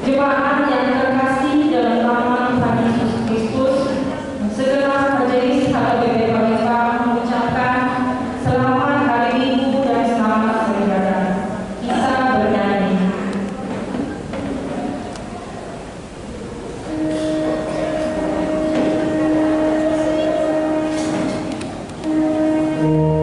Jemaat yang terkasih dalam nama Tuhan Yesus Kristus, segenap majelis HKBP Palembang mengucapkan selamat hari Minggu dan selamat beribadah. Kita bernyanyi. Thank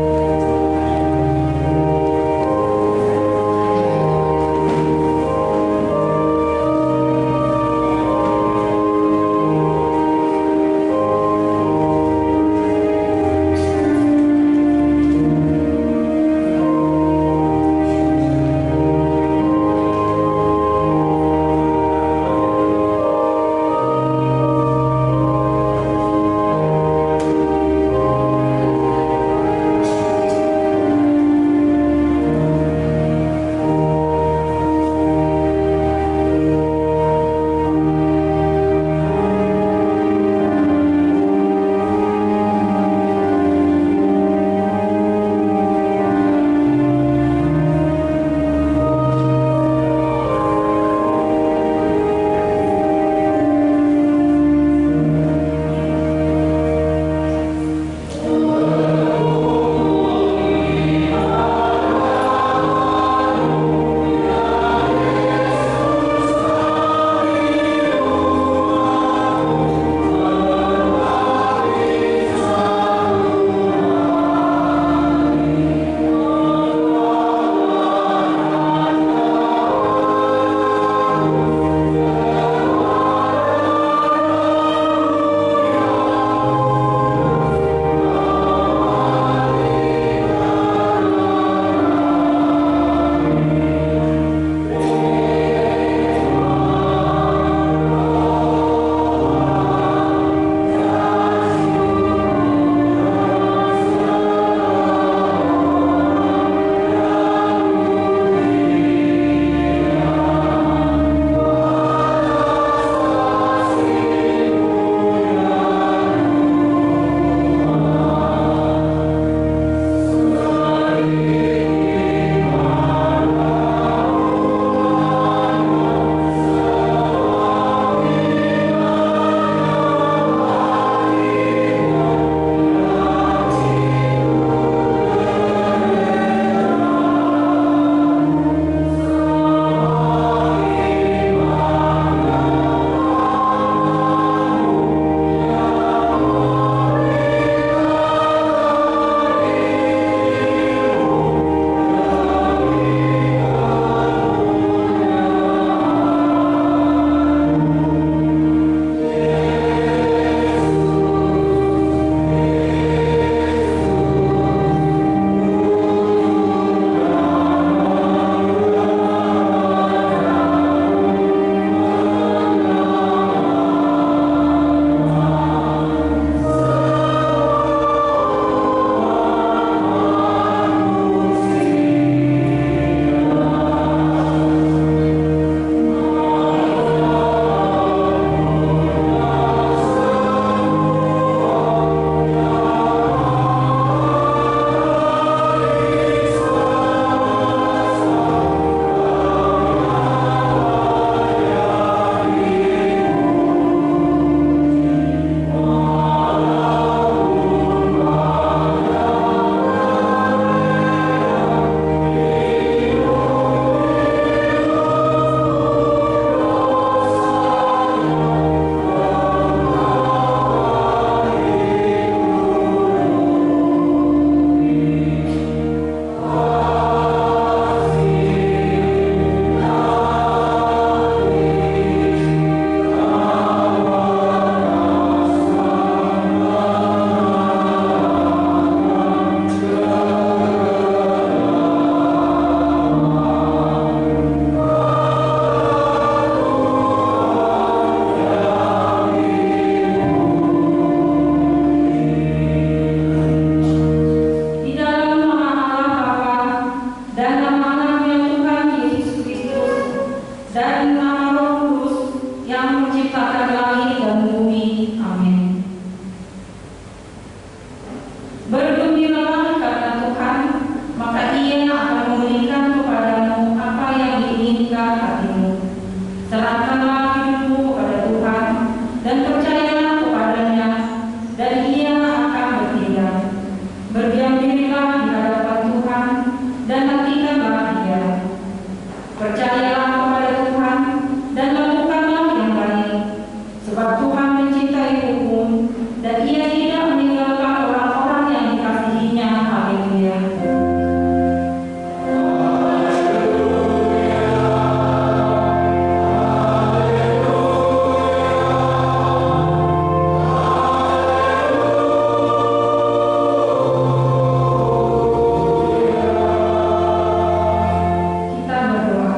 Percayalah kepada Tuhan dan lakukanlah yang baik, sebab Tuhan mencintai hukum dan Ia tidak meninggalkan orang-orang yang dikasihinya. Haleluya. Kita berdoa.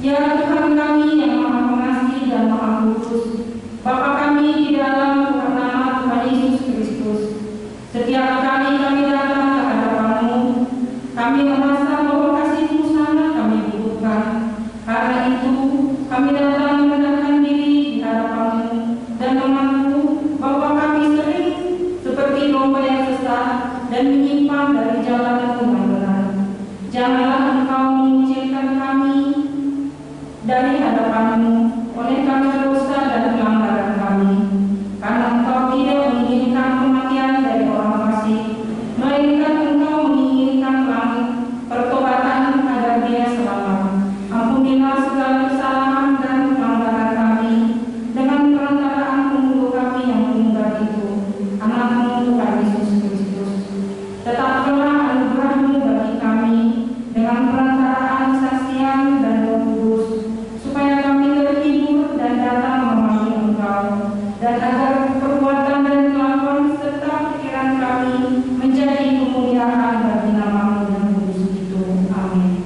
Ya Tuhan kami yang Maha Pengasih dan Maha Kudus, Bapa kami di dalam nama Tuhan Yesus Kristus, setiap kali kami datang ke hadapan-Mu, kami merasa bahwa kasih-Mu sangat kami butuhkan. Karena itu, kami datang merendahkan diri di hadapan-Mu dan mengaku bahwa kami sering seperti domba yang sesat dan menyimpang dari jalan-Mu yang benar. Janganlah Engkau mengucilkan kami dari hadapan-Mu oleh karena dosa dan pelanggaran kami, karena Engkau tidak menginginkan kematian dari orang fasik, melainkan Engkau menginginkan pertobatan agar dia selamat. Ampunilah segala kesalahan dan pelanggaran kami dengan perantaraan pembunuh kami yang meninggal itu, anak-Mu Tuhan Yesus Kristus. Tetapkanlah anugerah-Mu bagi kami dengan perantaraan saksian dan Roh Kudus, supaya kami terhibur dan datang memanggil Engkau, dan agar perbuatan dan kelakuan serta pikiran kami menjadi kemuliaan bagi nama-Mu yang kudus itu. Amin.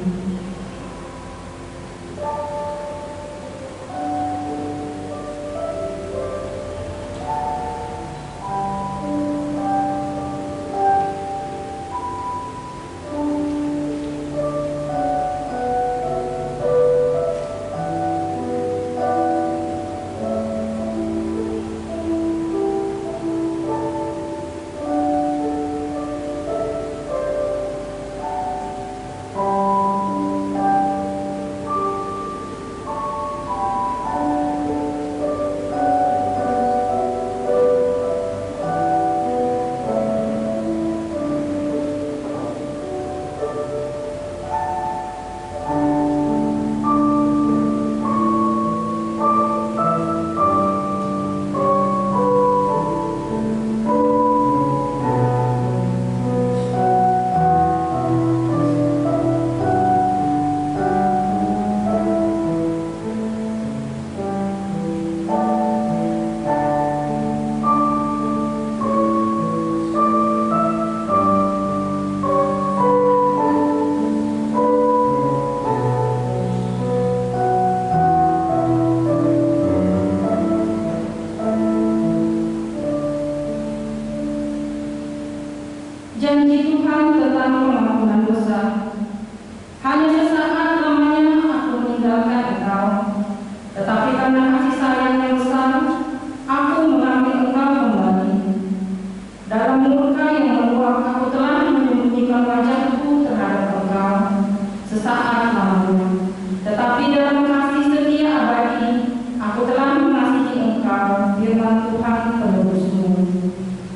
Janji Tuhan tentang pengampunan dosa. Hanya sesaat lamanya aku meninggalkan Engkau, tetapi karena kasih sayang yang besar, aku mengambil Engkau kembali. Dalam murka yang meluap, aku telah menyembunyikan wajahku terhadap Engkau sesaat lamanya. Tetapi dalam kasih setia abadi, aku telah mengasihi Engkau, firman Tuhan penebus-Mu.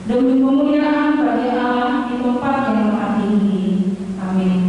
Demi kemuliaan bagi Allah di tempat yang maha tinggi. Amin.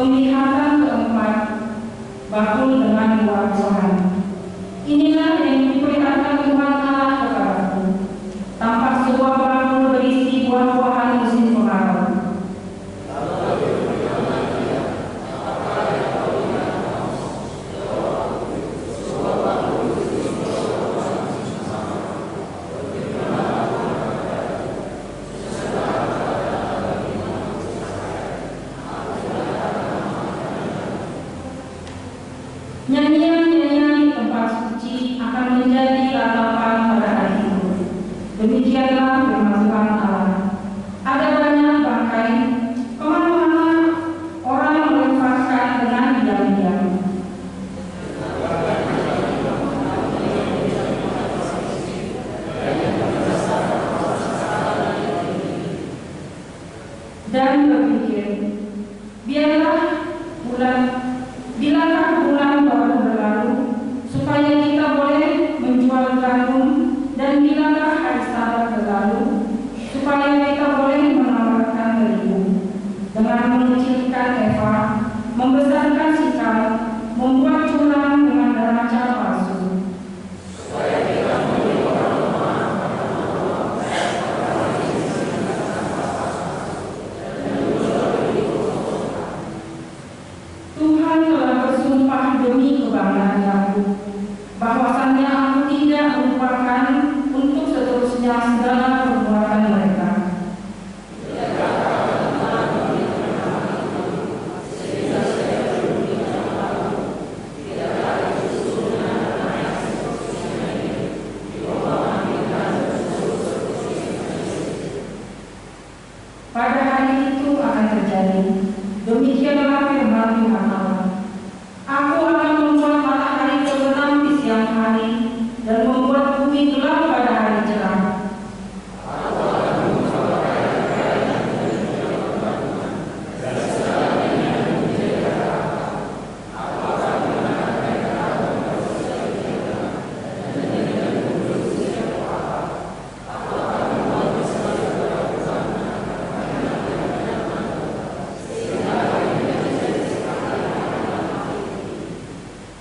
Penglihatan keempat, bakul dengan buah Tuhan. Inilah yang diperlihatkan Tuhan Allah kepadaku. Tampak sebuah bakul berisi buah-buahan musim kemarau. Nyanyian-nyanyian di tempat suci akan menjadi ratapan pada hari itu. Demikianlah firman Tuhan Allah. Ada banyak bangkai, kemana-mana orang melemparkan dengan diam-diam. Dan berpikir, bilakah bulan baru berlalu, supaya kita boleh menjual gandum, dan bilakah hari Sabat berlalu, supaya kita boleh menawarkan terigu. Dengan mengecilkan Eva, membesarkan Sikar, membuat curang dengan neraca palsu. Tuhan telah bersumpah demi kebanggaan Yakub, bahwasannya aku tidak melupakan untuk seterusnya segala perbuatan mereka. Pada hari itu akan terjadi, demikianlah firman Tuhan Allah. Aku akan membuat matahari terbenam di siang hari dan membuat bumi gelap pada hari cerah.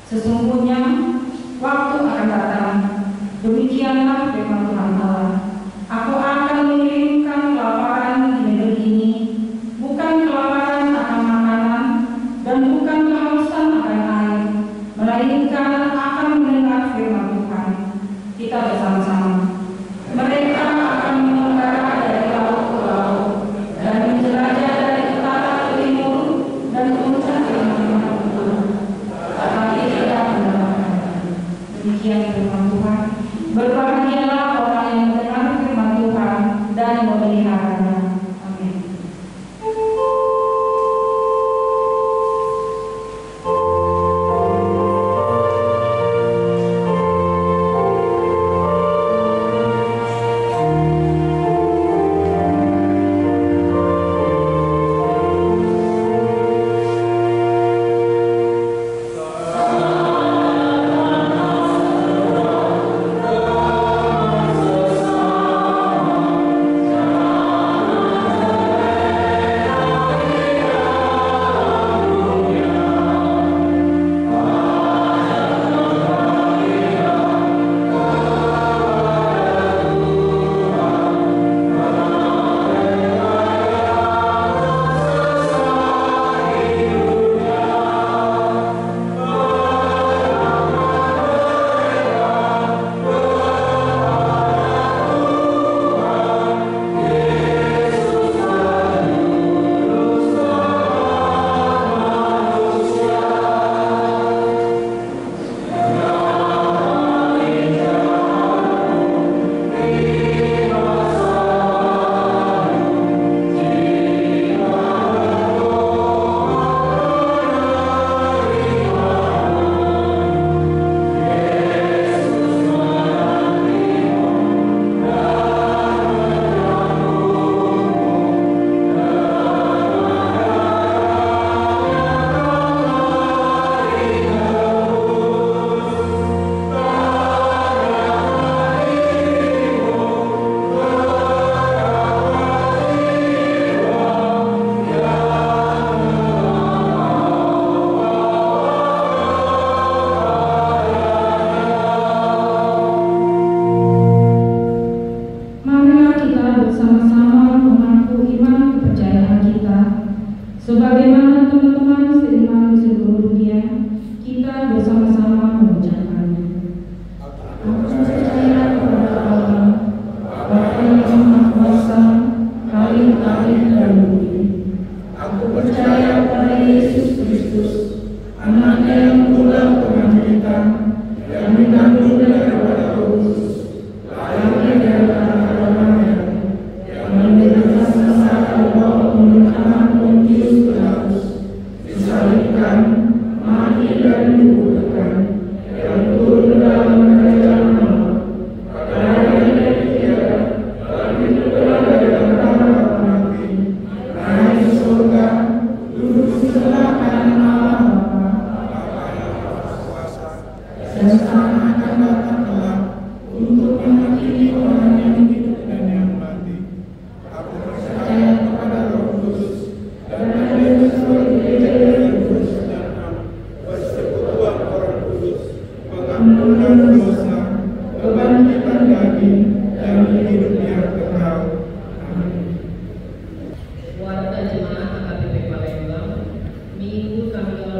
Sesungguhnya waktu akan datang, demikianlah firman Tuhan Allah. Aku akan mengirimkan kelaparan di negeri ini, bukan kelaparan akan makanan dan bukan kehausan akan air, melainkan akan mendengar firman Tuhan. Kita bersama-sama. Mereka akan mengembara dari laut ke laut dan menjelajah dari utara ke timur dan ujung ke timur. Tetapi tidak mendapatkan. Demikian firman Tuhan. Berbahagialah orang yang mendengar firman Tuhan dan memeliharanya. Amin.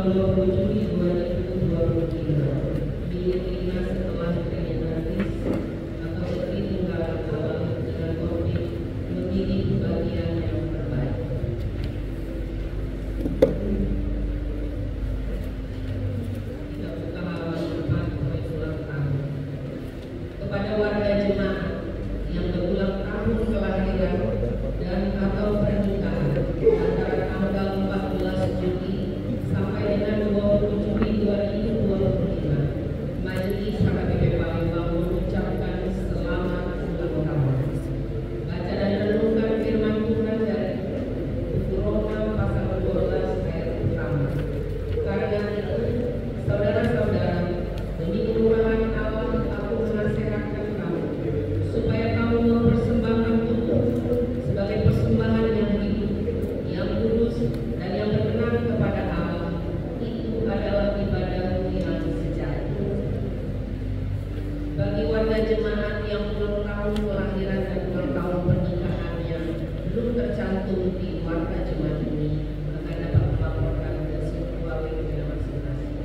20 Juli 2023 diiringi setelah regenerasi atau Putri Tunggal Awal dengan Covid memilih bagian yang terbaik. Tidak buka halaman 4 ulang tahun. Kepada warga jemaat yang berulang tahun kelahiran dan atau pernikahan antara tanggal 14 Juli sampai dengan 20 Juli 2025, Majelis HKBP Palembang mengucapkan selamat ulang tahun. Baca dan renungkan firman Tuhan dari buku Roma pasal 12 ayat pertama. Karena itu, saudara-saudara, demi kemurahan Allah aku menasihatkan kamu supaya kamu mempersembahkan tubuhmu sebagai persembahan yang hidup, yang kudus dan yang berkenan kepada Allah. Itu adalah ibadahmu yang sejati. Bagi warga jemaat yang ulang tahun kelahiran dan ulang tahun pernikahannya belum tercantum di warga jemaat ini, akan dapat melaporkan ke sebuah WP masing-masing.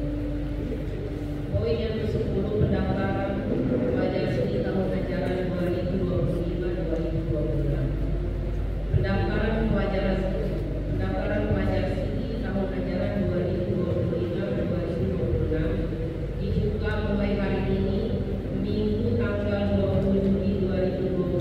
Poin yang ke-10, pendaftaran pelajar seni tahun ajaran 2025-2026. Pendaftaran pelajar seni tahun ajaran 2025-2026 dibuka mulai hari ini, Minggu tanggal 20 Juli 2023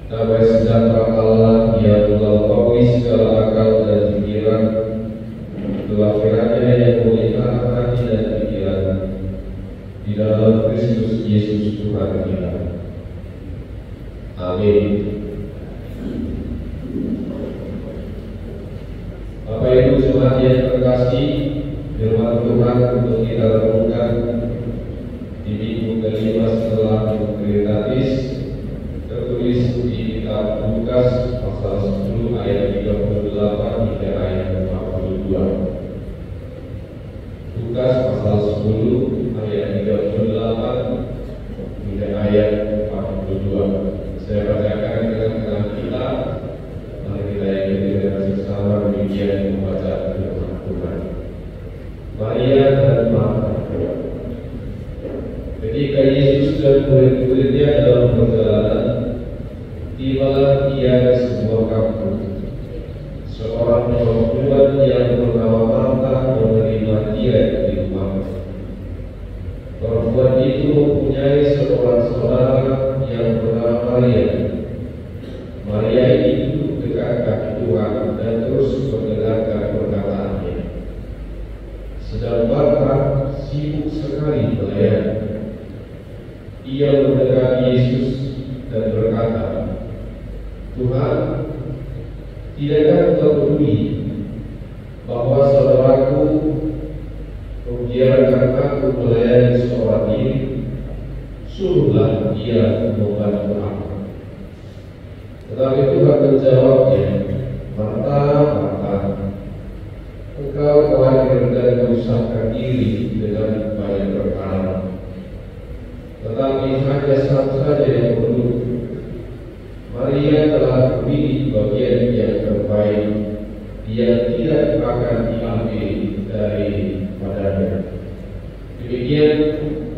Damai sejahtera Allah yang melampaui segala akal dan pikiran, telah kiranya yang memulihkan hati dan pikiran di dalam Kristus Yesus Tuhan kita. Amin. Bapak Ibu jemaat yang terkasih, firman Tuhan untuk kita renungkan di minggu kelima setelah Minggu Trinitatis tertulis di kitab Lukas pasal 10 ayat 38 hingga ayat 42. Lukas pasal 10 ayat 38 hingga ayat 42. Saya bacakan dengan tangan kita. Mari kita ikuti dengan bersama demikian membaca firman Tuhan. Maria dan Marta. Ketika Yesus dan murid-muridnya dalam perjalanan, tibalah ia ke sebuah kampung. Seorang perempuan yang bernama Marta menerima dia di rumahnya. Perempuan itu mempunyai seorang saudara yang bernama Maria. Maria ini duduk dekat kaki Tuhan dan terus mendengarkan perkataannya. Sedang Marta sibuk sekali melayani. Ia mendekati Yesus dan berkata, Tuhan, tidakkah Engkau peduli bahwa saudaraku membiarkan aku melayani seorang diri? Suruhlah dia membantu aku. Tetapi Tuhan menjawabnya, Marta, Marta, engkau khawatir dan menyusahkan diri dengan banyak perkara. Tetapi hanya satu saja yang perlu. Maria telah memilih bagian yang terbaik yang tidak akan diambil daripadanya. Demikian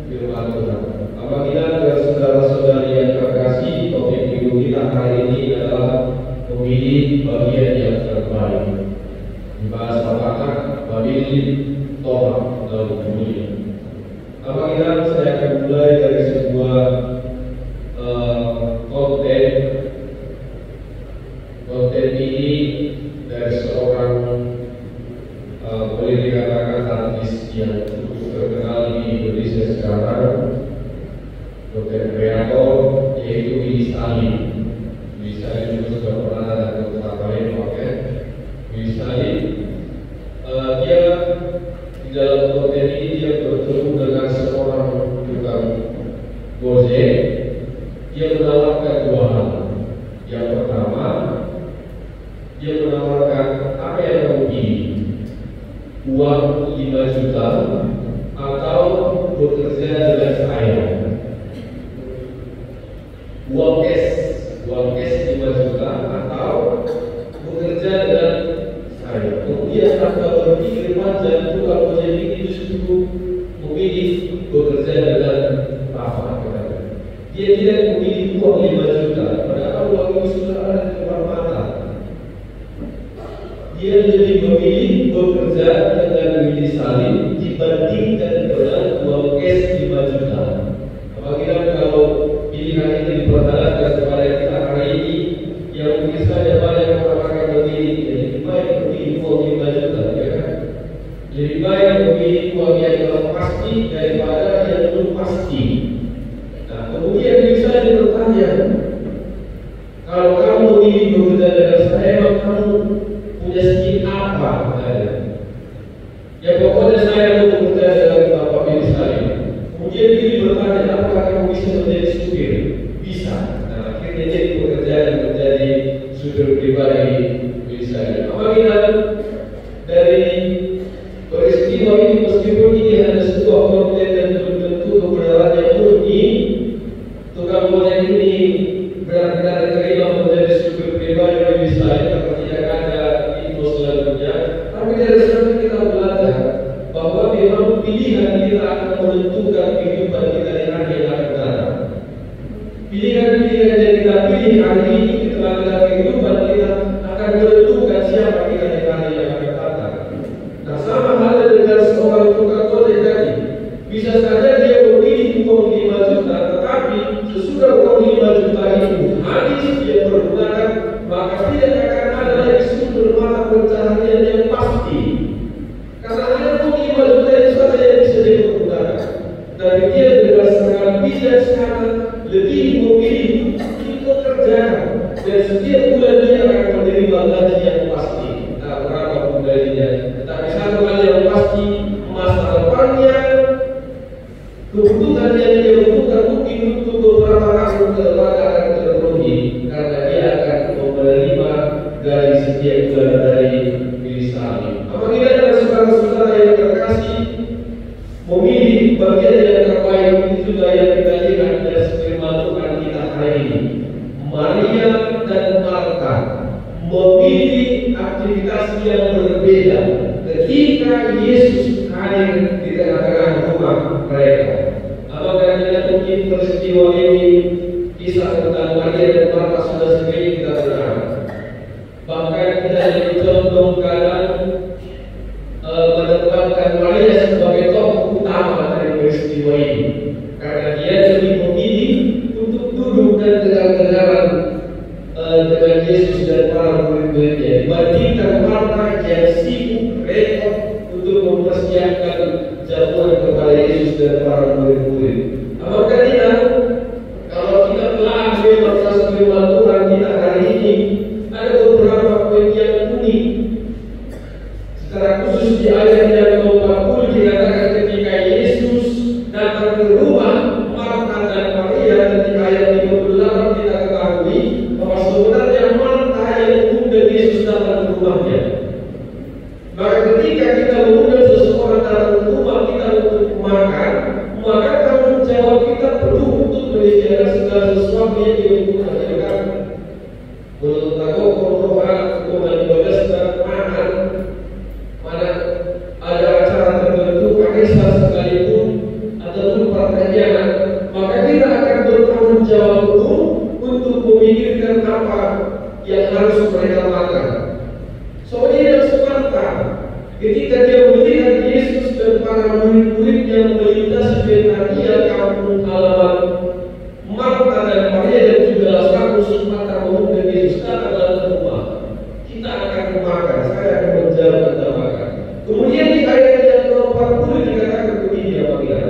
firman Tuhan. Apabila saudara-saudari yang terkasih, topik minggu kita hari ini adalah memilih bagian yang terbaik. Di bahasa Batak, memilih Torah atau mulia. Apabila saya akan mulai dari sebuah konten ini dari seorang boleh dikatakan artis yang cukup terkenal di Indonesia sekarang, konten kreator, yaitu Willy Salim. Willy Salim juga sudah pernah ada tempat lain pakai Willy Salim. Dia di dalam konten ini dia bertemu dengan seorang tukang gojek. Dia menawarkan dua hal. Yang pertama, dia menawarkan apa yang kamu pilih, uang 5 juta atau bekerja dengan saya. Uang cash 5 juta atau bekerja dengan saya. Kemudian tanpa berpikir panjang, tukang ojek ini justru memilih bekerja dengan apa? Dia tidak memilih uang 5 juta, padahal uang itu sudah ada di depan mata. Dia lebih memilih bekerja dengan Willy Salim dibandingkan dengan uang cash 5 juta. Apabila kalau pilihan ini dipertahankan kepada kita hari ini, yang mungkin saja banyak orang akan memilih, lebih baik memilih uang 5 juta, ya kan? Lebih baik memilih uang yang pasti daripada yang belum pasti. Nah, kemudian bisa bertanya, kalau kamu memilih bekerja dengan saya, kamu punya skill apa? Ya pokoknya saya mau bekerja dengan Bapak Willy Salim. Kemudian Willy bertanya, apakah kamu bisa menjadi supir? Bisa. Nah, akhirnya jadi bekerja dan menjadi supir pribadi Willy Salim. Apabila dari peristiwa ini, meskipun ini hanya sebuah konten dan belum tentu kebenarannya murni, tukang ojek ini benar-benar diterima menjadi supir pribadi Willy Salim karena tidak ada info selanjutnya. Tapi dari sana kita belajar bahwa memang pilihan kita akan menentukan kehidupan kita di hari yang akan datang. Pilihan-pilihan yang kita pilih hari ini di tengah-tengah kehidupan kita akan menentukan siapa kita di hari yang akan datang. Nah, sama halnya dengan seorang tukang ojek tadi. Bisa saja dia memilih uang 5 juta, tetapi sesudah uang 5 juta itu habis, dia maka tidak akan ada lagi sumber mata pencaharian yang pasti. Karena hanya 5 juta itu saja yang bisa dipergunakan. Tapi dia berdasarkan bijaksana lebih memilih dipekerjakan, dan setiap bulan dia akan menerima gaji yang pasti. Nah, berapapun gajinya. Tetapi satu hal yang pasti, masa depannya, kebutuhan yang dia butuhkan mungkin untuk beberapa tahun ke depan akan terpenuhi, karena dia akan menerima gaji setiap bulan dari milik salib. Apabila ada saudara-saudara yang terkasih memilih bagian yang terbaik, itu juga yang kita lihat dari firman Tuhan kita hari ini. Maria dan Marta memilih aktivitas yang berbeda ketika Yesus hadir di tengah-tengah rumah mereka. Apakah kita mungkin peristiwa ini, kisah tentang Maria dan Marta sudah sering kita dengar. Bahkan kita jadi contoh keadaan menempatkan Maria sebagai tokoh utama dari peristiwa ini, karena dia lebih memilih untuk duduk dan dengar-dengaran dengan Yesus dan para murid-muridnya, dibandingkan Marta yang sibuk repot untuk mempersiapkan jamuan kepada Yesus dan para murid-murid. Apakah tidak? Kalau kita telah membaca firman Tuhan kita hari ini, ada beberapa poin yang unik. Secara khusus di ayat yang ke-40 dikatakan ketika Yesus datang ke rumah Marta dan Maria, dan di ayat 58 kita ketahui bahwa sebenarnya Marta yang mengundang Yesus datang ke rumahnya. Maka ketika kita mengundang seseorang datang ke rumah kita untuk makan, maka tanggung jawab kita perlu untuk menyediakan segala sesuatu yang dibutuhkan. Menurut aku, kalau hukuman 12 dan makan, mana ada acara tertentu, arisan sekalipun ataupun pertanyaan, maka kita akan bertanggung jawab penuh untuk memikirkan apa yang harus mereka makan. Soalnya yang semata ketika dia melihat Yesus dan para murid-muridnya melintasi Betania, kampung halaman Marta dan Maria, dan juga Lazarus, maka mengundang Yesus datang dalam rumah. Kita akan makan, saya akan menjawab tentang makan. Kemudian di ayat yang ke-40 dikatakan begini, apabila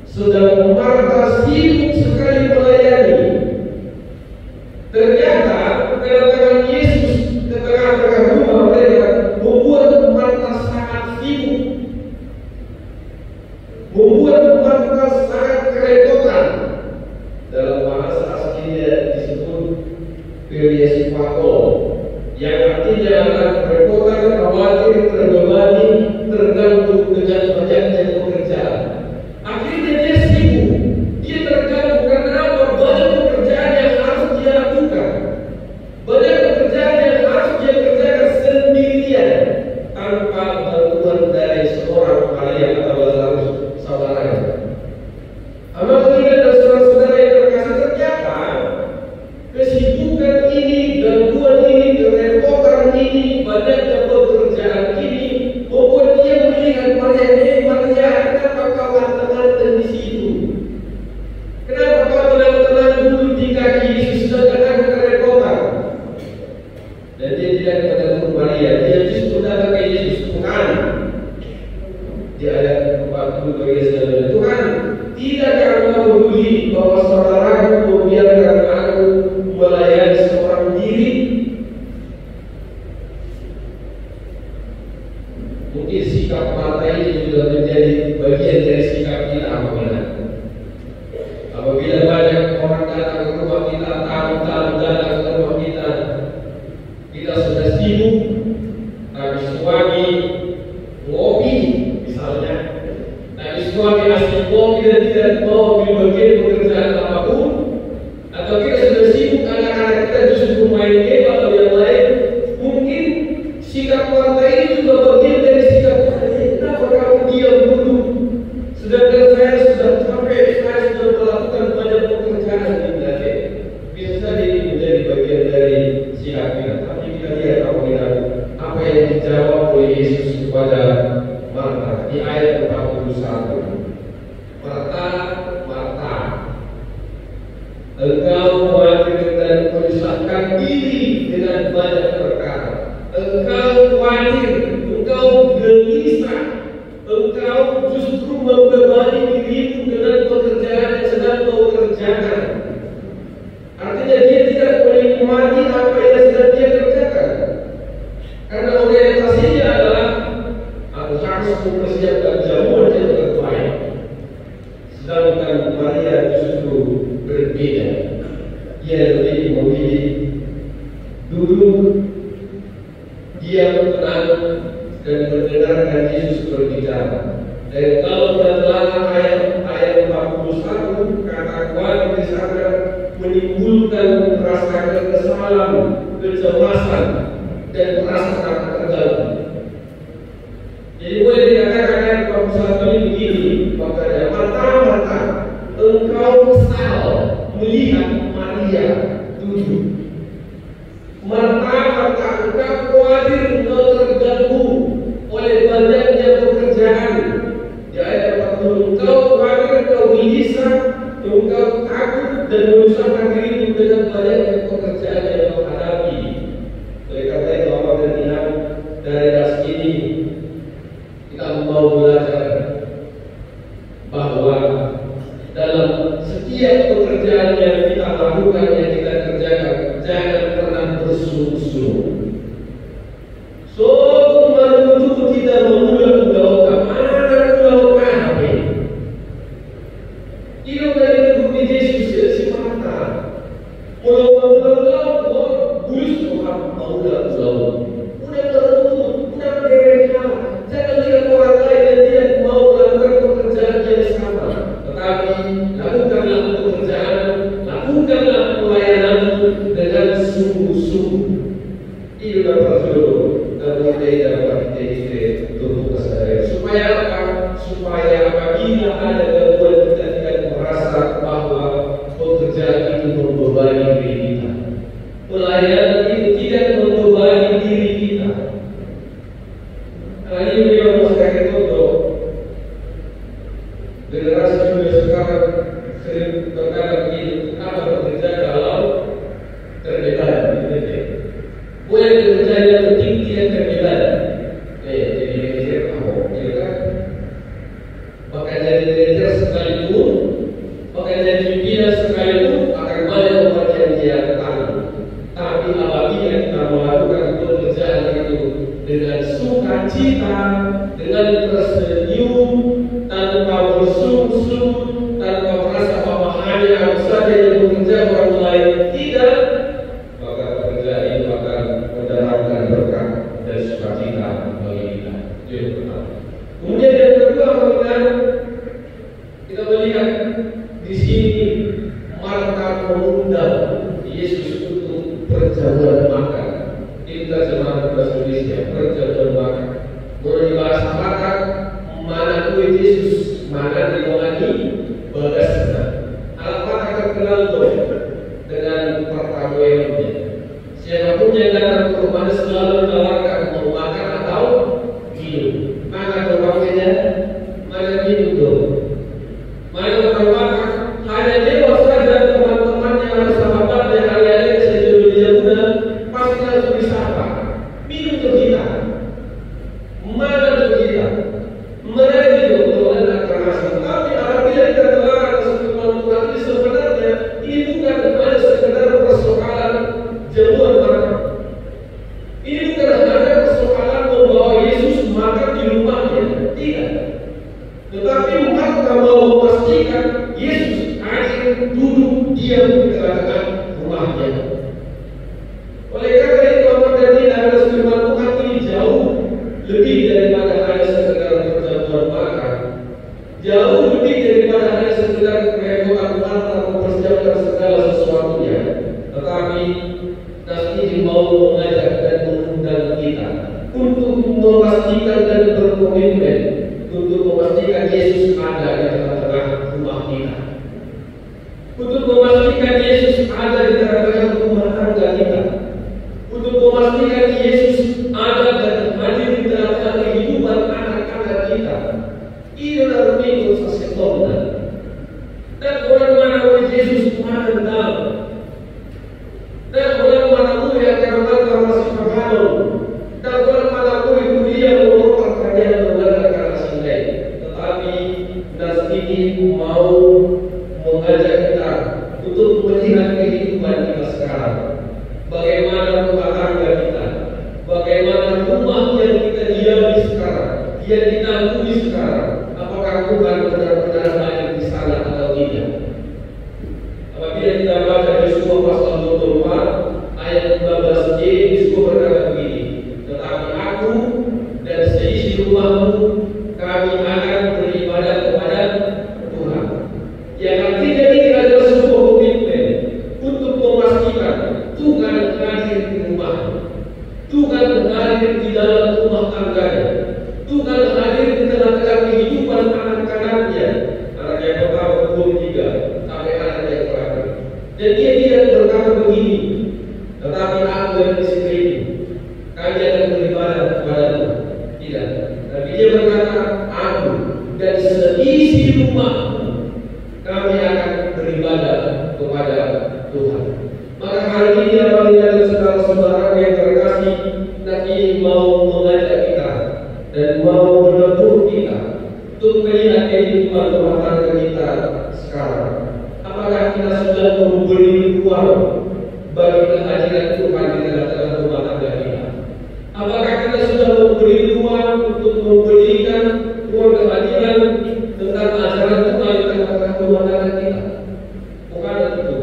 sedang Marta sibuk sekali melayani, ternyata kedatangan Yesus ke tengah-tengah rumah mereka membuat Marta sangat sibuk, membuat Marta sangat kerepotan. Dalam bahasa aslinya disebut periespato, yang artinya adalah kerepotan, khawatir, terbebani, terganggu dengan banyaknya pekerjaan. Akhirnya dia sibuk, dia terganggu karena apa? Banyak pekerjaan yang harus dia lakukan, banyak pekerjaan yang harus dia kerjakan sendirian tanpa bantuan dari seorang Maria atau Lazarus saudaranya. Apabila ada saudara-saudara yang terkasih, ternyata kesibukan ini, gangguan ini, kerepotan ini, banyaknya pekerjaan ini membuat dia melihat Maria, kenapa kau tenang di situ? Kenapa kau tenang dulu di kaki Yesus sedangkan aku kerepotan? Dan dia tidak menegur Maria, dia justru datang ke Yesus. Tuhan, di ayat 40 bagi Tuhan, tidakkah Engkau peduli bahwa saudaraku membiarkan aku melayani seorang diri? Mungkin sikap Marta ini juga menjadi bagian dari sikap kita apabila banyak orang datang ke rumah kita, tamu-tamu datang ke rumah kita, kita sudah sibuk, tapi suami ngopi misalnya, tapi suami asli ngopi dan tidak mau ambil bagian pekerjaan apapun, atau kita sudah sibuk, anak-anak kita justru main game atau yang lain. Mungkin sikap Marta ini juga bagian dari sikap kita. Kenapa kamu diam dulu? Sedangkan saya sudah capek, saya sudah melakukan banyak pekerjaan di belakang. Bisa saja ini menjadi bagian dari sikap kita. Tapi kita lihat apa yang dijawab oleh Yesus kepada Marta di ayat 41. Marta, Marta, engkau khawatir dan berusaha menyibukkan diri dengan banyak perkara. Engkau khawatir, engkau gelisah, engkau justru membebani dirimu dengan pekerjaan yang sedang kau kerjakan. Artinya dia tidak menikmati apa yang sedang dia kerjakan. Karena orientasinya adalah aku harus mempersiapkan jamuan yang terbaik. Sedangkan Maria justru berbeda. Dia lebih memilih duduk, dia tenang dan mendengarkan Yesus berbicara. Dan kalau kita telah ayat 41, kata khawatir di sana menimbulkan rasa kekesalan, kecemasan, dan rasa terganggu. Jadi boleh dikatakan ayat 41 ini begini, makanya mata-mata engkau kesal melihat Maria duduk. Mata-mata engkau khawatir, engkau terganggu oleh banyaknya pekerjaan. Di ayat 40, engkau khawatir, engkau gelisah, engkau takut dan menyusahkan dirimu dengan banyaknya pekerjaan yang kau hadapi. Oleh karena itu, apabila kita dari das ini kita mau belajar bahwa dalam setiap pekerjaan yang kita lakukan, yang kita kerjakan, jangan pernah bersungguh-sungguh. So, kemarin tidak mengulang-ulang mana apa hidup dari Tuhan Yesus semata. Ulang-ulang bulus Tuhan ulang-ulang. Udah bertemu, udah bekerja. Jangan lihat orang lain yang tidak mau melakukan pekerjaan yang sama. Tetapi lakukanlah pekerjaan, lakukanlah pelayananmu dengan sungguh-sungguh. Itu dapat dulu. Supaya apa? Supaya apabila ada gangguan kita tidak merasa bahwa pekerjaan itu membebani diri kita, pelayanan itu tidak membebani diri kita. Karena ini beliau masyarakat itu generasi muda sekarang sering berkata begini, apa bekerja kalau terbebani? Boleh bekerja yang penting tidak terbebani. Jadi manajer kamu, ya kan? Bahkan jadi manajer sekalipun, bahkan jadi pimpinan sekalipun akan banyak orang yang dia tanggung. Tapi apabila kita melakukan pekerjaan itu dengan sukacita, dengan tersenyum, tanpa bersungguh-sungguh, tanpa merasa bahwa hanya aku saja yang bekerja, orang lain tidak, maka pekerjaan itu akan mendatangkan berkah dan sukacita bagi kita. Itu pertama. Kemudian yang kedua, kita melihat di sini Marta mengundang Yesus untuk perjamuan makan. Ini terjemahan bahasa Indonesia, perjamuan makan. Menurut bahasa makan, mana kue Yesus makan di Rohani bagasnya. Apa terkenal tuh dengan pertamuannya. Siapapun yang datang ke rumah selalu menawarkan mau makan atau minum. Mana pertamuannya? Mana minum tuh? Mana orang makan? Hanya dewa saja teman-temannya atau sahabatnya hari-hari sejauh dia muda pasti langsung disapa. Minum tuh kita. Mana tuh kita? Mana itu Tuhan akan masuk. Tapi apabila kita telah sesuatu Tuhan ini sebenarnya ini bukan hanya sekedar persoalan jamuan makan. Ini bukan hanya persoalan membawa Yesus makan di rumahnya, tidak. Tetapi Marta mau memastikan Yesus akan duduk diam di tengah-tengah rumahnya. Oleh karena itu, apabila tidak ada firman Tuhan ini jauh lebih daripada hanya sekedar perjamuan makan, jauh lebih daripada hanya sekedar kerepotan Marta mempersiapkan segala sesuatunya. Tetapi nas ini mau mengajak dan mengundang kita untuk memastikan dan berkomitmen untuk memastikan Yesus ada di tengah-tengah rumah kita, untuk memastikan Yesus ada di tengah-tengah rumah tangga kita, untuk memastikan Yesus ada dan hadir di tengah-tengah kehidupan anak-anak kita. Ini adalah minggu sasedotan. Dan orang mana oleh Yesus mengenal, dan orang kehidupan kita sekarang, bagaimana rumah tangga kita, bagaimana rumah yang kita diami sekarang, yang kita huni sekarang, apakah Tuhan benar-benar hadir di sana atau tidak? Apabila kita baca Yosua pasal 24 ayat 15b, Yosua berkata begini, tetapi aku dan seisi rumahmu kami akan beribadah kepada Tuhan. Yang artinya ini adalah sebuah komitmen untuk memastikan Tuhan hadir di rumahmu, Tuhan hadir di dalam rumah tangganya, Tuhan hadir di tengah-tengah kehidupan anak-anaknya, anak yang pertama 23 sampai anak yang terakhir. Dan dia tidak berkata begini, tetapi aku dan istriku kami akan beribadah kepada Tuhan. Tidak. Tapi dia berkata, aku dan seisi rumahku kami akan beribadah kepada Tuhan. Maka hari ini apabila saudara-saudara yang terkasih, Nabi mau mengajak kita dan mau menegur kita untuk melihat kehidupan rumah tangga kita sekarang. Apakah kita sudah memberi ruang bagi kehadiran Tuhan di tengah-tengah rumah tangga kita? Apakah kita sudah memberi ruang untuk memberikan ruang kehadiran tentang ajaran Tuhan di tengah-tengah rumah tangga kita? Bukan itu.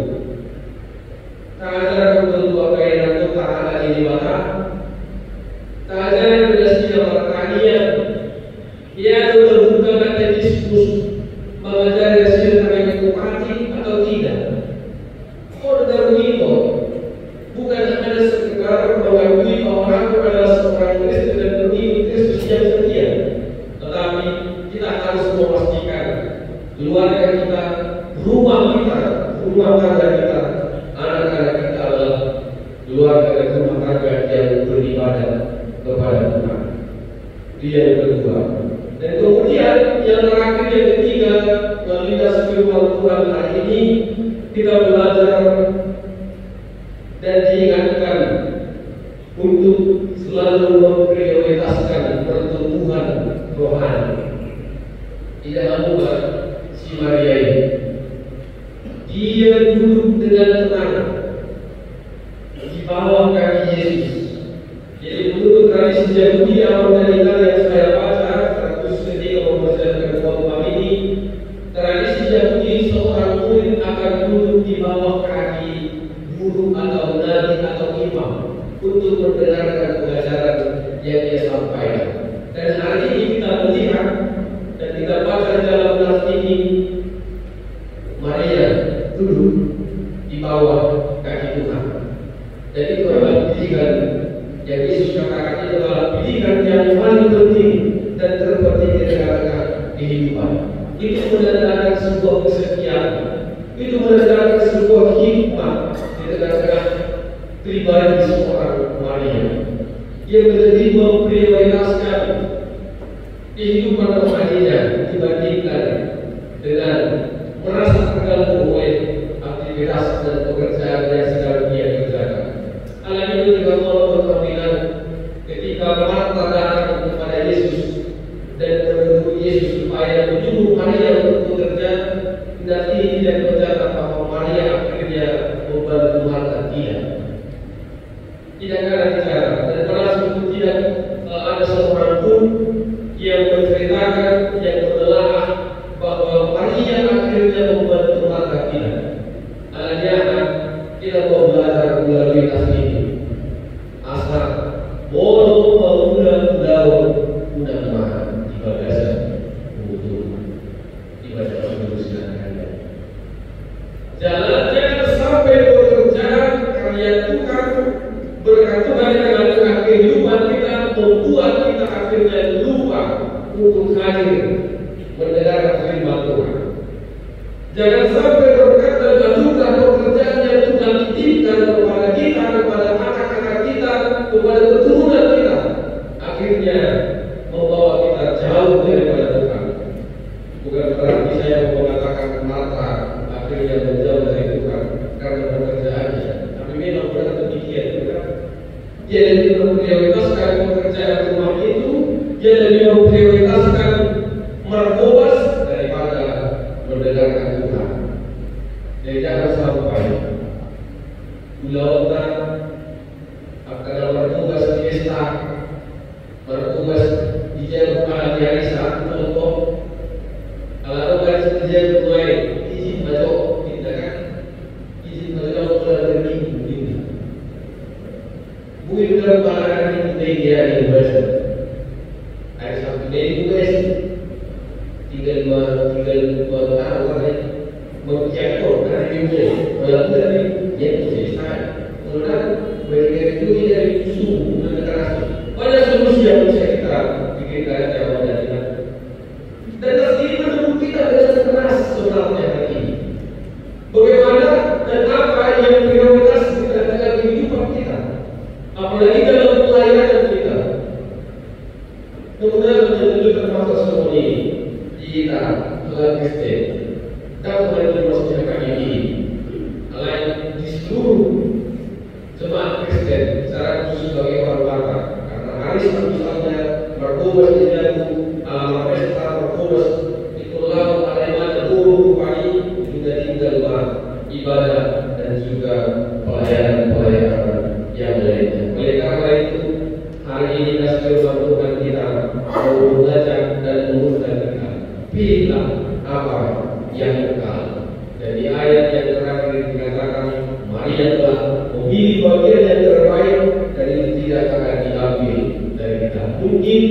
Ajaran tentu apa yang Tuhan ada di mata. Ajaran berdasarkan pertanian. Ia sudah bukan ada diskusi mengajari hasil yang itu mati atau tidak. Order itu bukan hanya sekedar mengakui bahwa aku adalah seorang Kristen dan pengikut Kristus yang setia, tetapi kita harus memastikan keluarga kita, rumah kita, rumah tangga kita, anak-anak kita adalah keluarga dan rumah tangga yang beribadah kepada Tuhan. Dia yang kedua. Dan kemudian yang terakhir, yang ketiga, melintas firman Tuhan hari ini kita belajar dan diingatkan untuk selalu memprioritaskan pertumbuhan rohani. Tidak mudah si Maria ini. Dia duduk dengan tenang di bawah kaki Yesus. Jadi menurut tradisi Yahudi Amerika yang saya baca, terkhusus ketika mempersiapkan khotbah ini, tradisi Yahudi seorang murid akan duduk di bawah kaki guru atau nabi atau imam untuk mendengarkan pengajaran yang dia sampaikan. Dan hari ini kita melihat dan kita baca dalam nas ini, Maria duduk di bawah kaki Tuhan. Dan itu adalah pilihan yang Yesus katakan, itu adalah pilihan yang paling penting dan terpenting di tengah-tengah kehidupan. Itu menandakan sebuah kesetiaan, itu menandakan sebuah hikmah di tengah-tengah pribadi seorang Maria yang menjadi memprioritaskan kehidupan rohaninya dibandingkan dengan merasa terganggu oleh aktivitas dan pekerjaan yang sedang dia kerjakan. Hal itu juga mau berkaitan ketika Marta datang kepada Yesus dan menegur Yesus supaya menyuruh Maria untuk bekerja. Dan ini tidak berkata bahwa Maria akhirnya membantu Marta, tidak ada bicara. Dan pada suatu tidak ada seorang pun yang menceritakan, yang menelaah bahwa Maria akhirnya membantu Marta, tidak. Hanya kita mau belajar melalui tas ini. Asal bolu pemuda-pemuda mudah marah di bagasan butuh dibaca penerusnya kalian. Jalannya sampai pekerjaan karya Tuhan, berkat Tuhan yang tengah kehidupan kita membuat kita akhirnya lupa untuk hadir mendengar firman Tuhan. Jangan sampai berkat dan anugerah pekerjaan yang Tuhan titipkan kepada kita, kepada anak-anak kita, kepada keturunan kita, akhirnya membawa kita jauh daripada Tuhan. Bukan berarti saya mau mengatakan Marta akhirnya menjauh dari Tuhan karena pekerjaannya, tapi memang benar demikian, bukan? Dia lebih memprioritaskan pekerjaan rumah itu, dia lebih memprioritaskan merkobas daripada mendengarkan Tuhan. Jadi jangan sampai Gulautan akan bertugas di pesta, bertugas di jalan hari saat contoh. Kalau tugas di jalan mulai izin masuk, tindakan izin masuk mulai dari mungkin. Mungkin dalam pandangan ini dia yang berasa. Hari Sabtu ini tugas tinggal menjatuh karena dia walaupun dari yang selesai. Kemudian bagian itu dari suhu menekan banyak solusi yang bisa kita pikirkan jawabannya dengan dan tersendiri menurut kita adalah keras sebenarnya hari ini. Bagaimana dan apa yang prioritas kita dalam kehidupan kita, apalagi dalam pelayanan kita. Kemudian menunjukkan masa semua ini kita telah Kristen dan mulai masyarakat ini lain di seluruh jemaat Kristen secara khusus bagi orang Batak karena hari Sabtu misalnya berkumpul di dalam alam pesta berkumpul itulah alamat guru pagi juga tinggal ibadah dan juga pelayanan yang lainnya. Oleh karena itu hari ini kasih bantuan kita mau belajar dan menguruskan kita. Pilihlah apa yang kekal. Jadi ayat yang terakhir dikatakan, marilah memilih bagian yang terbaik dan itu tidak akan diambil dari kita. Mungkin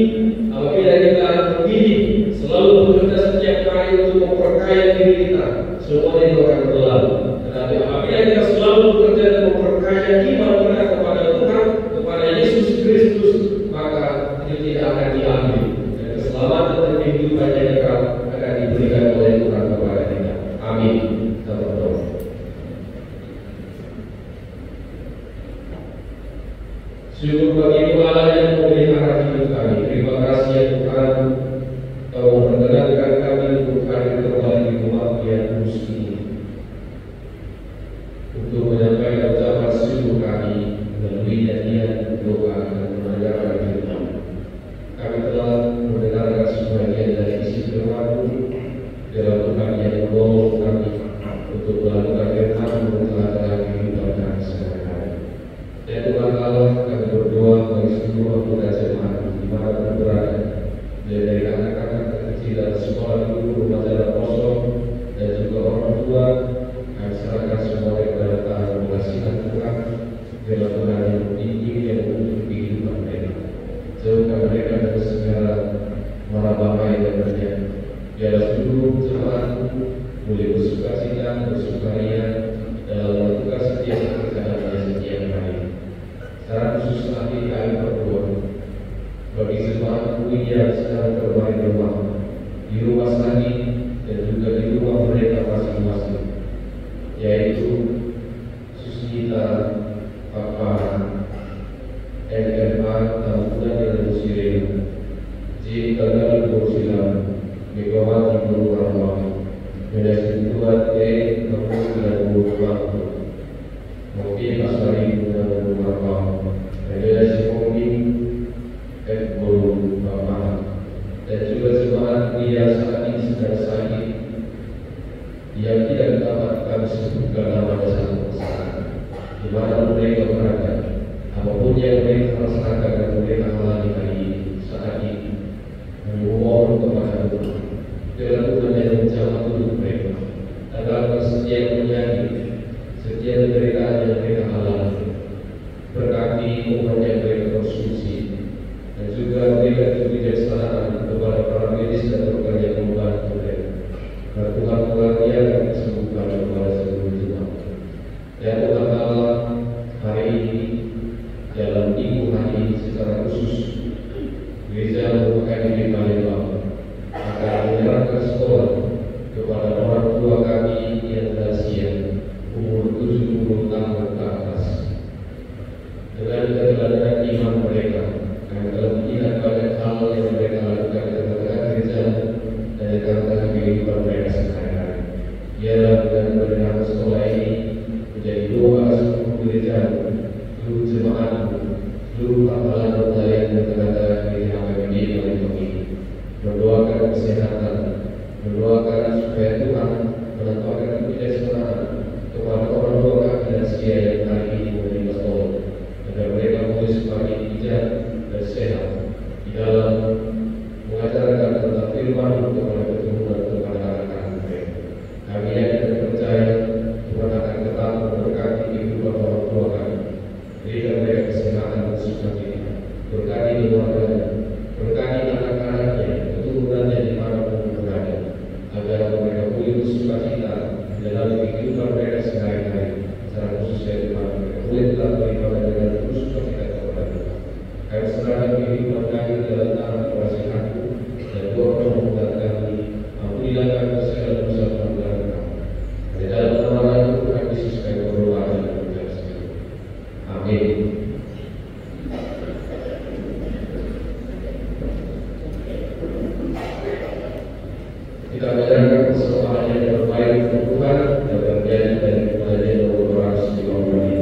apabila kita memilih selalu bekerja setiap kali untuk memperkaya diri kita, semuanya itu akan berlalu. Tetapi apabila kita selalu bekerja dan memperkaya iman kita kepada Tuhan, kepada Yesus Kristus, maka itu tidak akan diambil. Dan keselamatan dan kehidupan yang kekal akan diberikan oleh Tuhan kepada kita. Amin. Kita berdoa. Syukur bagi Allah yang memelihara hidup kami. Terima kasih ya Tuhan, Kau menenangkan kami untuk hadir kembali di rumah yang kudus ini, untuk menyampaikan ucapan syukur kami melalui nyanyian doa dan mengajarkan firman. Kami telah mendengarkan sebagian dari isi firman dalam Tuhan yang menolong kami untuk melakukan firman menelaah kehidupan kami sehari-hari. Ya Tuhan Allah, kami berdoa bagi seluruh anggota jemaat dimanapun berada, dari anak-anak kecil dan sekolah guru, rumah jalan kosong, dan juga orang tua. Kami serahkan semua kepada Tuhan mengasihan Tuhan dalam Tuhan yang tinggi yang untuk kehidupan mereka. Jauhkan mereka dari segala mara bahaya dan berjaya. Biarlah seluruh jemaat boleh bersukacita, bersukaria dalam melakukan setiap pekerjaan yang setiap hari. Secara khusus nanti kami berdoa bagi jemaat yang sedang terbaik di rumah sakit dan juga di rumah mereka masing-masing, yaitu Susita, Papa, LMA, Tampunan dan Musirena, J. Tagal Kursilam, Megawati Purwarma, Medasi Tuan T. Kapur dan Purwarma, Moki Asari dan Purwarma, Medasi Moki F. Bolu Bapak, dan juga jemaat yang saat ini sedang sakit yang tidak dapat kami sebutkan namanya satu persatu, di mana mereka berada, apapun yang mereka rasakan dan mereka alami hari ini, saat ini, kami memohon kepada Tuhan, dalam Tuhan yang menjawab untuk mereka, dalam setiap penyakit, setiap penderitaan yang mereka alami, berkati umat yang mereka konsumsi, dan juga berikan kebijaksanaan kepada para medis dan dokter yang membantu mereka. Dan Tuhan dia akan kesembuhan kepada seluruh jemaat. Ya Tuhan Allah, hari ini dalam minggu hari ini secara khusus gereja merupakan diri Palembang akan menyerahkan sekolah kepada orang tua kami yang lansia umur 70 tahun ke atas. Dengan keteladanan iman mereka, kami telah melihat banyak hal yang mereka lakukan di tengah-tengah gereja dan di tengah-tengah kehidupan mereka sehari-hari. Biarlah dengan mendengar sekolah ini menjadi doa seluruh gereja, seluruh jemaat, seluruh apalan pelayan di tengah-tengah gereja KPMD Palembang ini. Mendoakan kesehatan, mendoakan supaya Tuhan menempatkan kebijaksanaan kepada orang tua kami lansia yang hari ini Berikan mereka kesehatan dan sukacita. Berkati keluarganya, berkati anak-anaknya, keturunannya dimanapun berada, agar mereka boleh bersukacita dalam kehidupan mereka sehari-hari. Secara khususnya di mana mereka boleh tetap beribadah dengan bersukacita kepada Tuhan. Kami serahkan kehidupan kami dalam tangan kekasihan-Mu dan doa permohonan kami. Ampunilah kami segala dosa pelanggaran kami. Di dalam nama Tuhan Yesus kami berdoa dan mengucap syukur. Amin. Kita menjalankan persoalan yang terbaik untuk Tuhan dan terjadi dari kejadian orang di orang ini.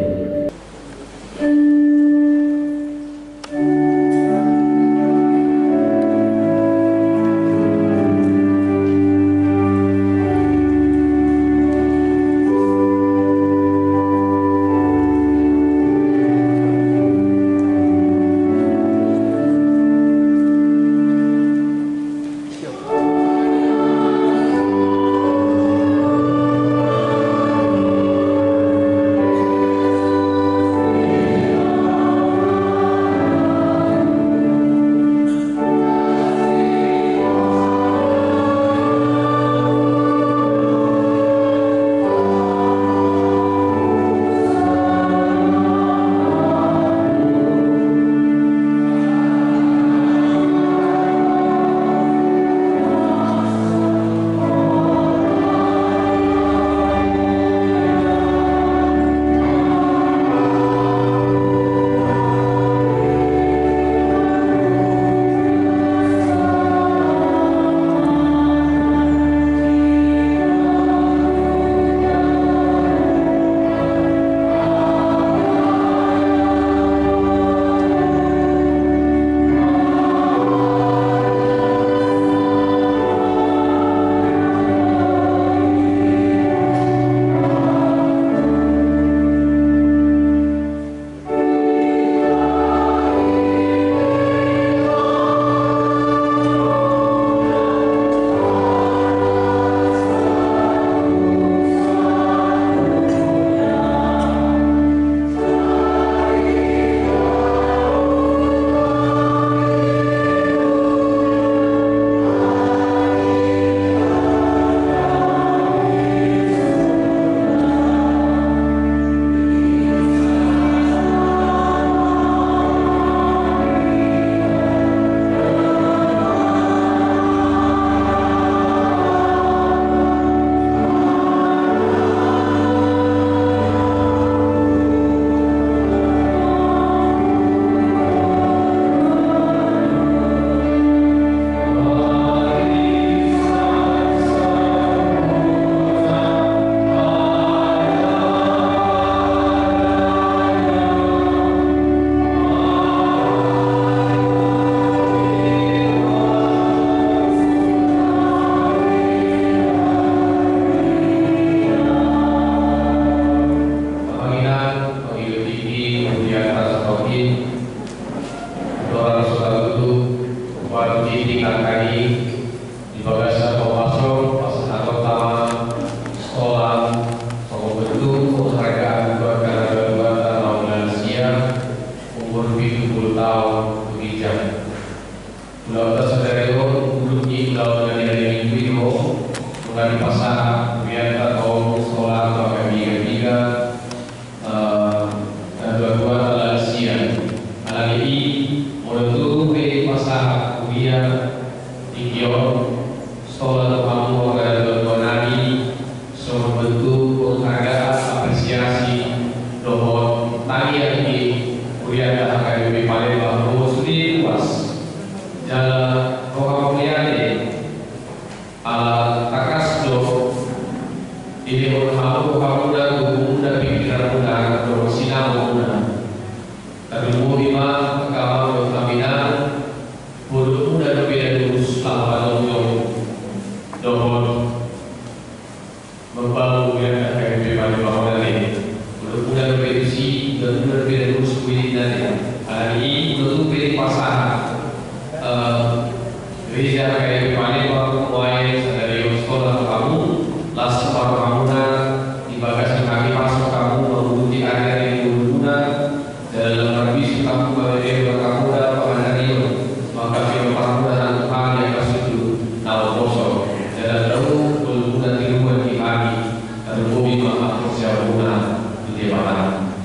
Berbeda-beda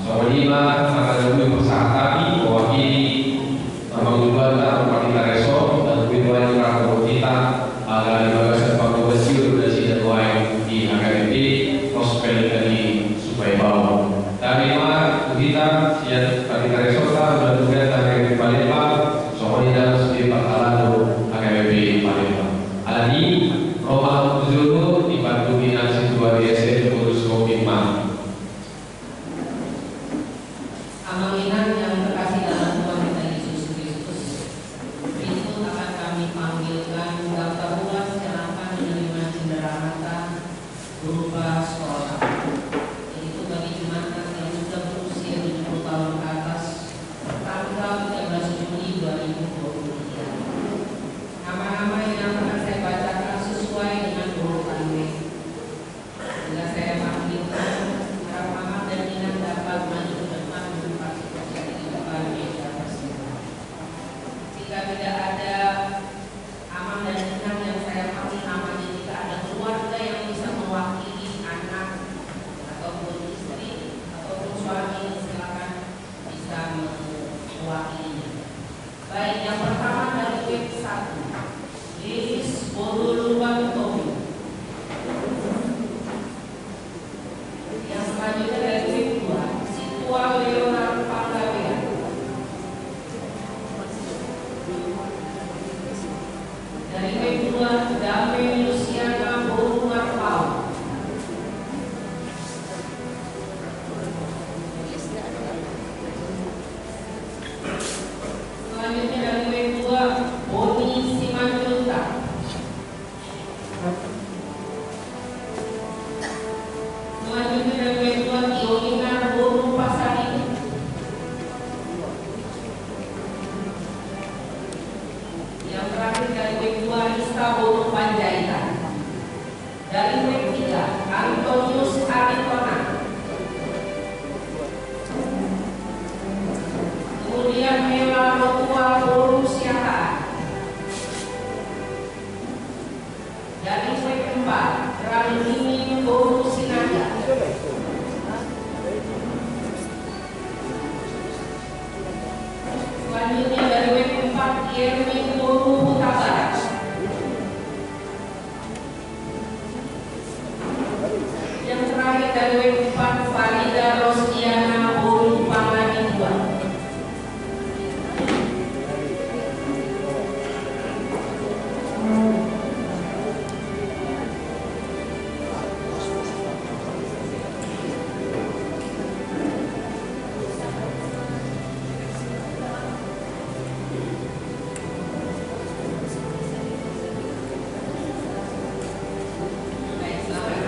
Soalnya akan lebih bersahati mewakili Bangguban dan Partai Reso dan Bidwan Prabowo kita agar dibahas Pak Gubernur dan Sida Tuai di HKBP prospek dari supaya bawah. Dan memang kita siap Partai Reso dan juga HKBP Palembang soalnya dalam segi pakalan HKBP Palembang. Alani Roma Zulu dibantu dinasi 2 DSE urus Kopimah. Amalinan yang terkasih dalam Tuhan kita Yesus Kristus, itu akan kami panggilkan daftar ulas yang akan menerima cendera mata berupa sekolah. Yaitu bagi jemaat yang sudah berusia 70 tahun ke atas, tanggal 13 Juni 2023. Nama-nama yang akan saya bacakan sesuai dengan urutan W. Bila saya panggilkan, harap Mama dan Nina dapat maju ke depan menempati posisi di depan meja tersebut. Jika tidak ada Amang dan Nina yang saya panggil namanya, jika ada keluarga yang bisa mewakili anak ataupun istri ataupun suami, silakan bisa mewakilinya. Baik, yang pertama dari web 1, Lilis Boduluban Tomi. Yang selanjutnya dari web 2, Situa Leonard Panggabean. Dari web 2, Dame Luciana Borungar Pau. Selanjutnya dari web 2, Boni Simanjunta. Selanjutnya dari web 2, Iominar Boru Pasari. Yang terakhir dari web 2, Rista Boru Panjaitan. Dari web 3, Antonius Aritona. Kemudian Mela Rotua Boru Siahaan. Dari web 4, Ramini Boru Sinaga. Selanjutnya dari web 4, Yermin Boru Huta Barat. Yang terakhir dari web 4, Farida Rosdiana Boru Pangadi 2. Baik, selamat.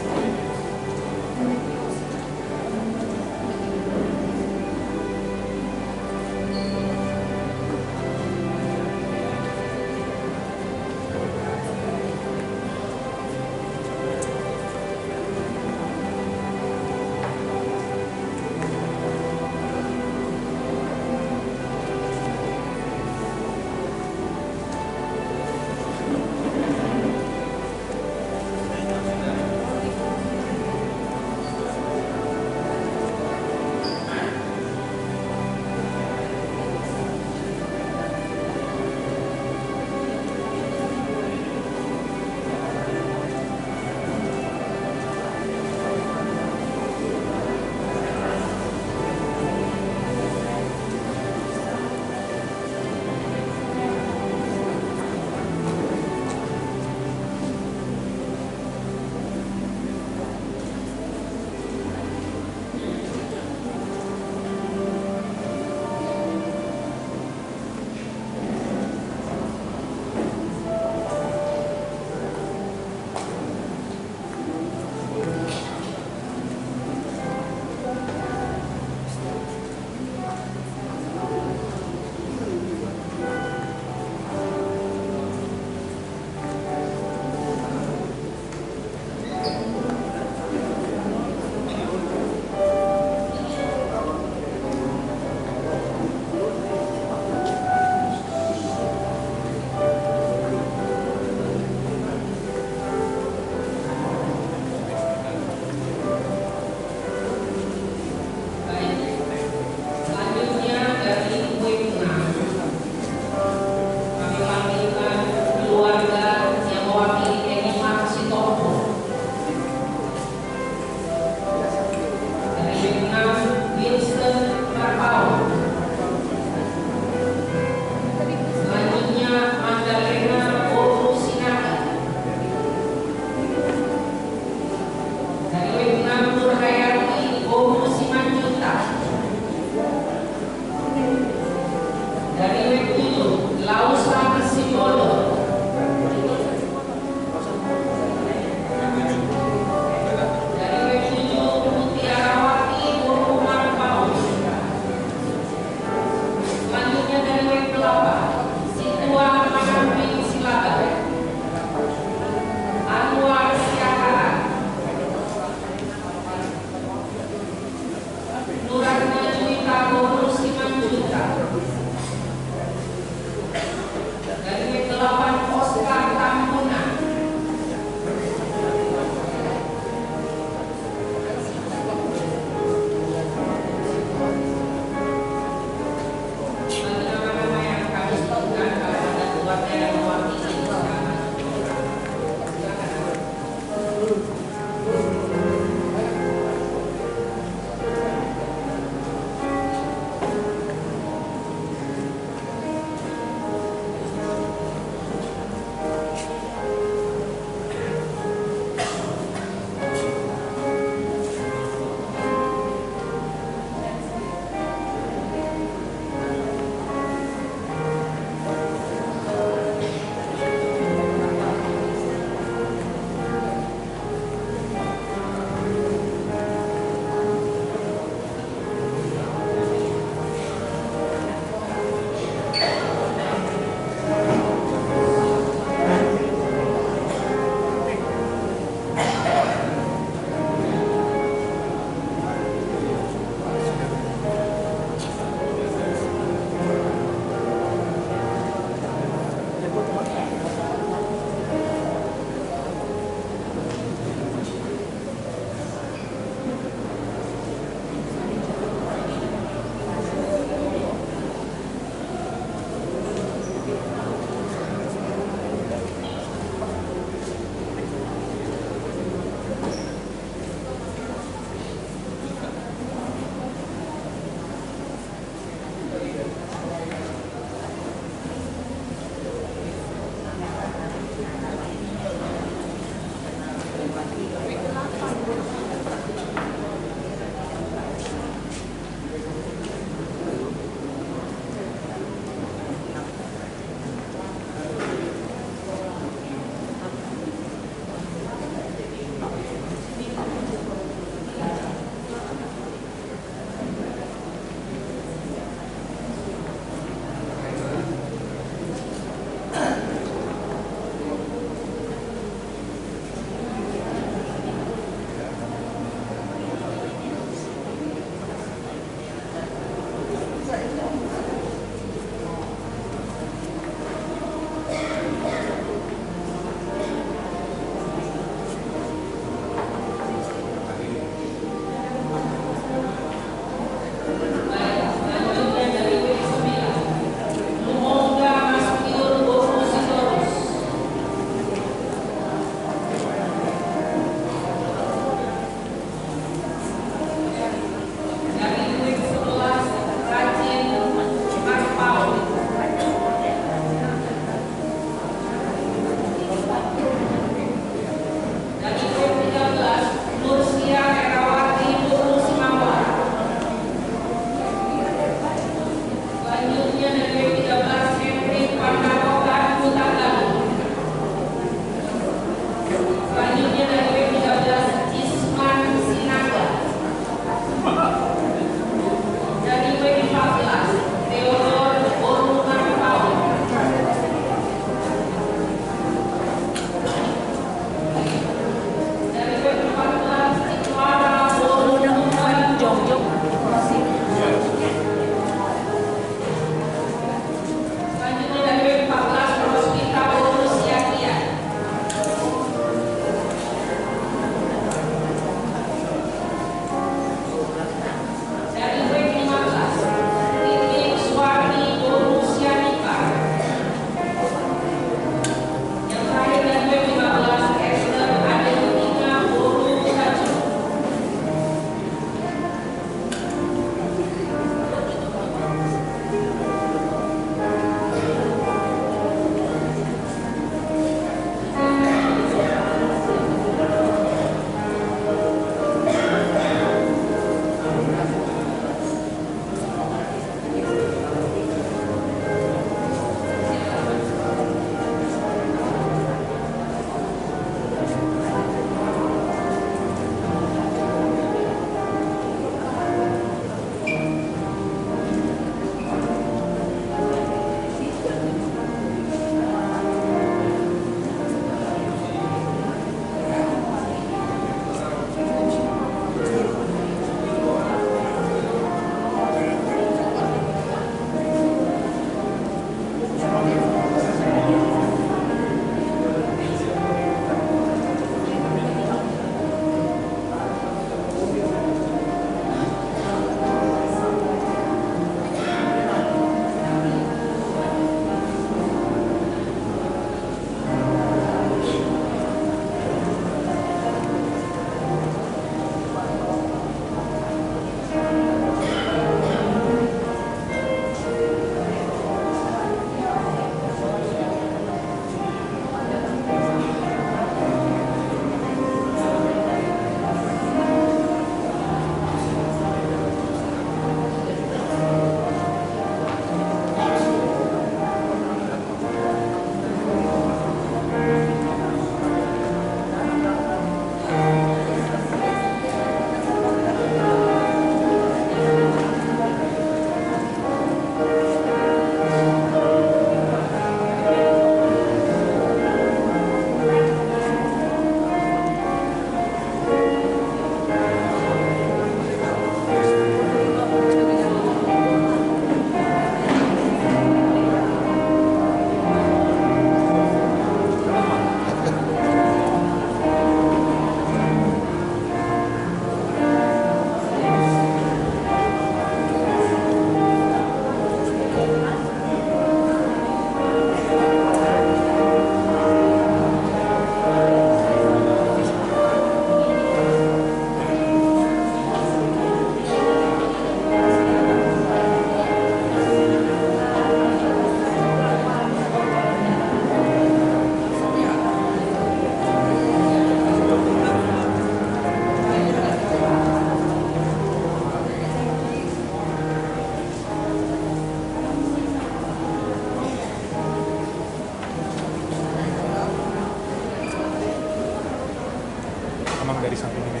memang dari samping ini.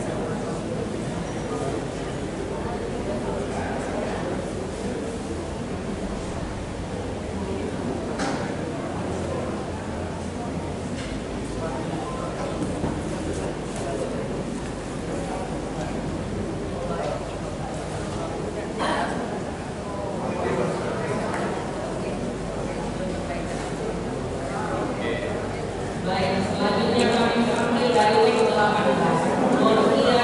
Baik, selanjutnya kami panggil dari wing 18. Nur Iya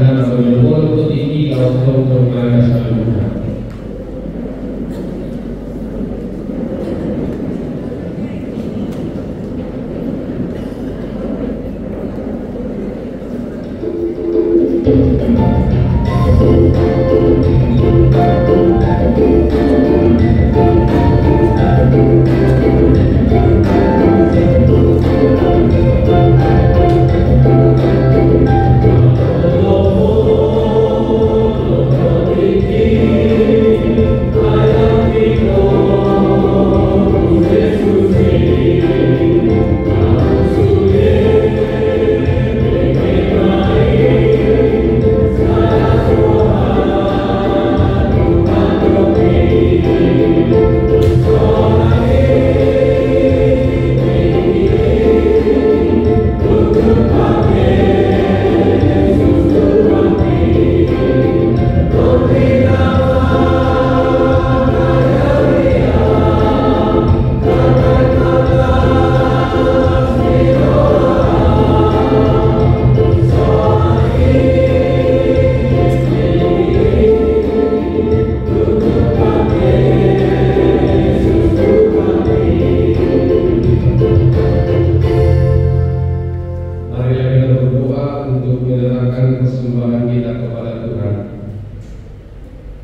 karena menurut tinggi kalau untuk mereka selanjutnya.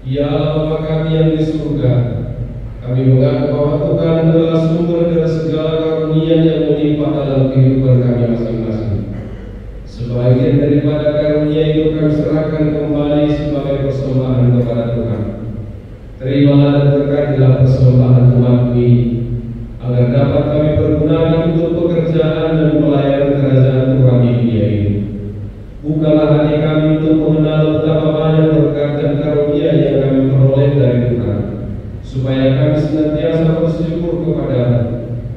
Ya Bapa kami yang di surga, kami mengaku bahwa Tuhan adalah sumber dari segala karunia yang melimpah dalam kehidupan kami masing-masing. Sebagian daripada karunia itu kami serahkan kembali sebagai persembahan kepada Tuhan. Terimalah dan berkatilah persembahan umat ini, agar dapat kami pergunakan untuk pekerjaan dan pelayanan kerajaan Tuhan di dunia ini. Bukalah hati kami untuk mengenal betapa banyak berkat dan karunia yang kami peroleh dari Tuhan, supaya kami senantiasa bersyukur kepada-Mu.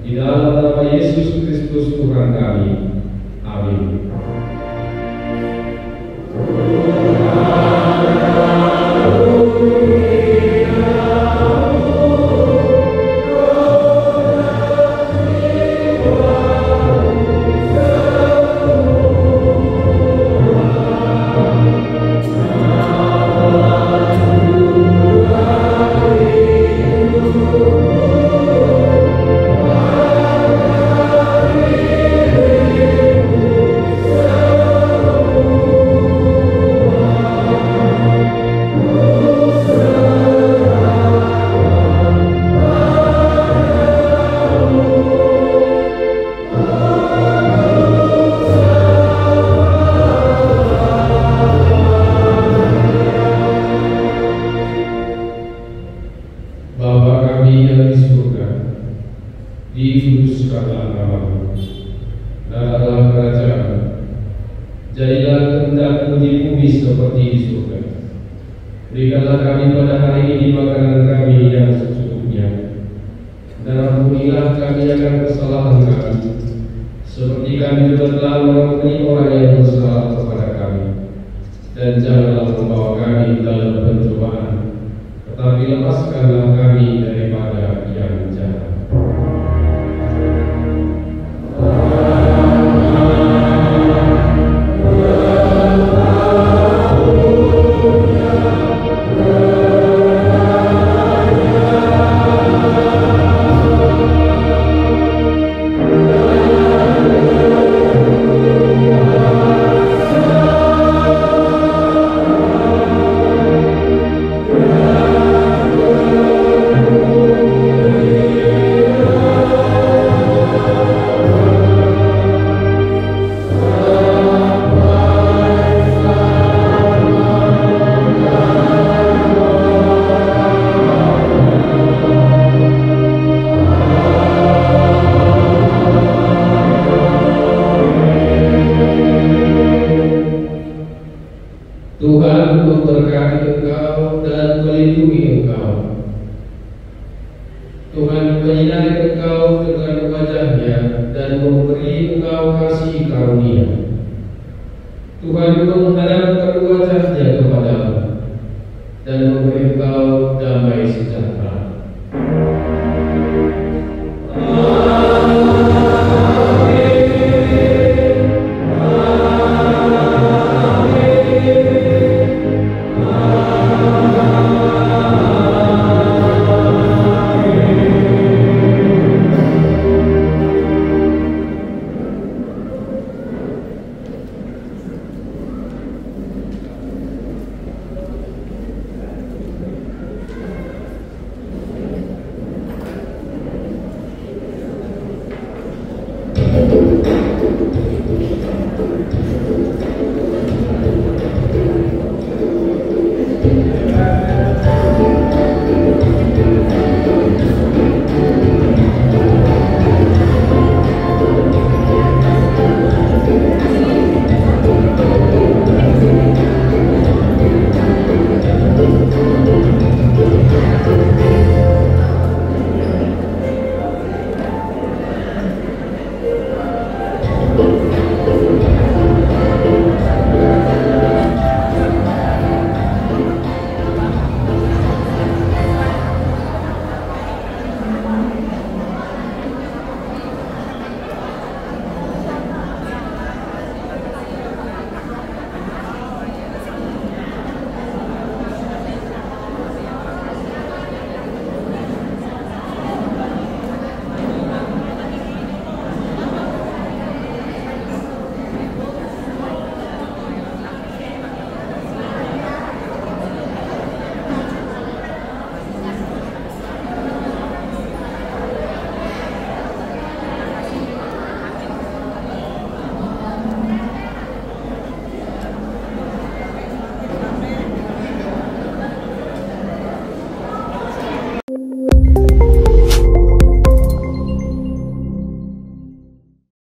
Di dalam nama Yesus Kristus Tuhan kami. Amin. Dikuduskanlah nama-Mu, datanglah kerajaan-Mu, jadilah kehendak-Mu di bumi seperti di surga. Berikanlah kami pada hari ini makanan kami yang secukupnya, dan ampunilah kami akan kesalahan kami, seperti kami juga telah mengampuni orang yang bersalah kepada kami. Dan janganlah membawa kami dalam pencobaan, tetapi lepaskanlah kami daripada yang jahat. Tuhan memberkati engkau dan melindungi engkau. Tuhan menyinari engkau dengan wajah-Nya dan memberi engkau kasih karunia. Tuhan menghadapkan wajah-Nya kepadamu dan memberi engkau damai sejahtera. Amin. Amen.